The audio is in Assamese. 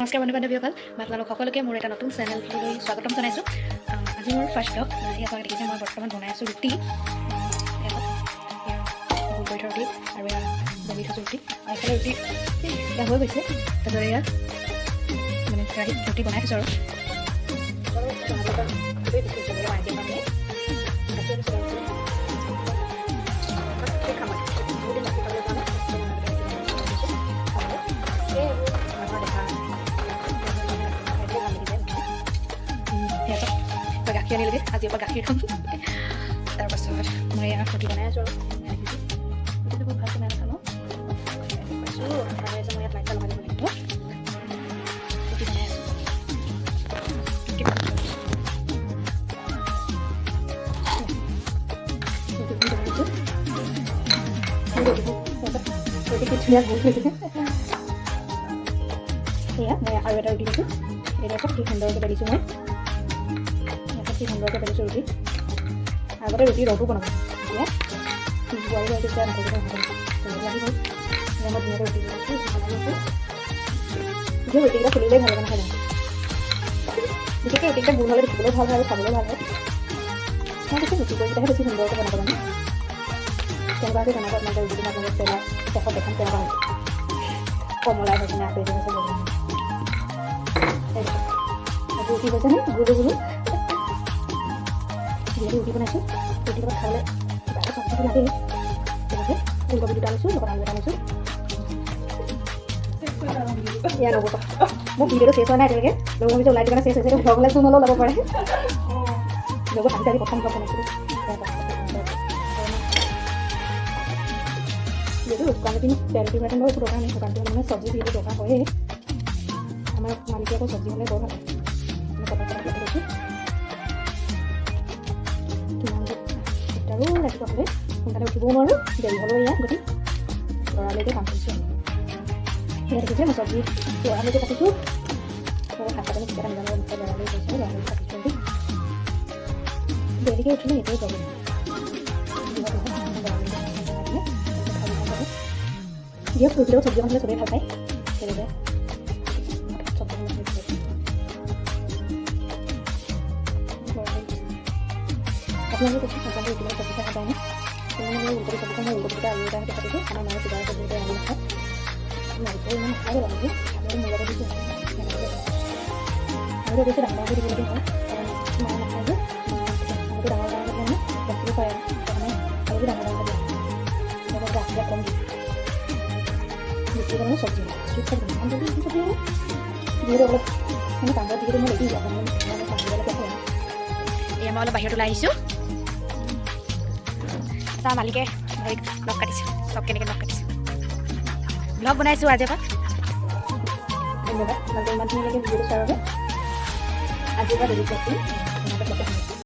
নমস্কাৰ বন্ধু বান্ধৱীসকল, মই আপোনালোক সকলোকে মোৰ এটা নতুন চেনেললৈ স্বাগতম জনাইছোঁ। আজি মোৰ ফাৰ্ষ্ট ব্লগ। এয়া আপোনালোকে দেখিছে মই বৰ্তমান বনাই আছোঁ ৰুটি। গোল কৰি থোৱা ৰুটি আৰু এয়া বনি থৈছোঁ ৰুটি। এইফালে ৰুটি এয়া হৈ গৈছে। তাৰপিছত এয়া মানে কেৰাহীত ৰুটি বনাই থৈছোঁ গাখীৰ আনিলোগৈ, আজিৰ পৰা গাখীৰ খাম। তাৰপাছত মই এয়া ৰুটি বনাই আছোঁ আৰু ৰুটিটো বহুত ভালকৈ বনাই খালোঁ পাইছোঁ। আৰু মই ইয়াত লাইট লগাই দিব লাগিব। ৰুটি বনাই আছোঁ। ধুনীয়া বহুত হৈছে। সেয়া মই আৰু এটা ৰুটি দিছোঁ। এতিয়া চব কি সুন্দৰকৈ বেলিছোঁ মই। কি সুন্দৰকৈ বেলিছোঁ ৰুটি। আগতে ৰুটি ৰ'দো বনাব, এতিয়া বোৱাৰী হয় তেতিয়া নাথাকিব লাগি হ'ল। মই ধুনীয়াকৈ ৰুটি বনাইছোঁ। এতিয়া ৰুটিকেইটা খুলিলেই ভাল লাগে নহয় জানো। বিশেষকৈ ৰুটিকেইটা গোল হ'লে দেখিবলৈও ভাল হয় আৰু খাবলৈও ভাল হয়। মই বেছি ৰুটি কৰিকেইটাহে বেছি সুন্দৰকৈ বনাব জানো। কেনেকুৱাকৈ বনাব আপোনালোকে ৰুটিটো আপোনালোকে পেলাই শেষত দেখাম কেনেকুৱা হৈছে। কমলাই হৈছে নে আপেল হৈছে বনাব ৰুটি হৈছে নে গোলো গোলো। যিহেতু ৰুটি বনাইছোঁ, ৰুটিৰ লগত খাবলৈ কিবা এটা চব্জিটো লাগেই। তেনেকৈ ফুলকবি দুটা আনিছোঁ, লগত আলু এটা আনিছোঁ। এয়া নগ'ব, মোৰ ভিডিঅ'টো চেছ হোৱা নাই এতিয়ালৈকে। লগৰ ভাবিছোঁ ওলাই দিবলৈ চেছ হৈছে, ভ্লগ হ'লে চোন হ'লেও ওলাব পাৰে। লগত আজি প্ৰথম ভ্লগ বনাইছিলোঁ। যিহেতু দোকান এদিন তেল ৰুটি বনাই একো দৰকাৰ নাই। দোকানটো মানে চব্জি যিহেতু দৰকাৰ হয়েই। আমাৰ মালিকে আকৌ চব্জি হ'লে বৰ ভাল পায়। কৈছোঁ আৰু ৰাতিপুৱা হ'লে সোনকালে উঠিবও নোৱাৰোঁ, দেৰি হ'লেও ইয়াত গতি লৰালৈকে কাম কৰিছোঁ। ইয়াত দেখিছে মই চব্জি লৰালৈকে কাটিছোঁ। শাক পাচলি কিবা এটা মিলাব মুখে লৰালৈ গৈছোঁ, লৰালৈ কাটিছোঁ বুলি দেৰিকৈ উঠিলে সেইটোৱে প্ৰব্লেম। দিয়ক ৰুটিৰ চব্জি বনালে চবেই ভাল পায়, সেইবাবে চব্জি আপোনালোকে কৈছে সঁচাকৈ ৰুটি চব্জি খাই পায় নে? কিন্তু মই ৰুটি চব্জি মই ৰুটিকেইটা আলু এটা সৈতে কাটিছোঁ। আমাৰ মায়ে চিধাই চব্জিতে আলু নাখায়, নাৰিকল ইমান নাখায় লাগে। আমি মোৰ লগত দিছোঁ আৰু বেছি ডাঙৰকৈ দিবলগীয়া হয়, কাৰণ মায়ে নাখায় যে আলুটো ডাঙৰ ডাঙৰকৈ মানে ৰাখিব পাৰে। সেইকাৰণে আলুটো ডাঙৰ ডাঙৰকৈ দিয়ে, লগত ৰাখিলে কম দিয়ে। ৰুটি বনালে চব্জি চুপ খাই ইমান জলদি চব্জি হ'ব। যিহেতু অলপ মানে কামত যিহেতু মই লাগি যাওঁ মানে পাহৰিবলৈকে হয়। এয়া মই অলপ বাহিৰত ওলাই আহিছোঁ। তাৰ মালিকে ভৰিত নখ কাটিছোঁ, চব কেনেকৈ নখ কাটিছোঁ। ব্লগ বনাইছোঁ আজিৰ পৰা। ধন্যবাদ আপোনালোকে ইমানখিনিলৈকে ভিডিঅ'টো চোৱাৰ বাবে। আজিৰ পৰা দেৰি কৰিছোঁ।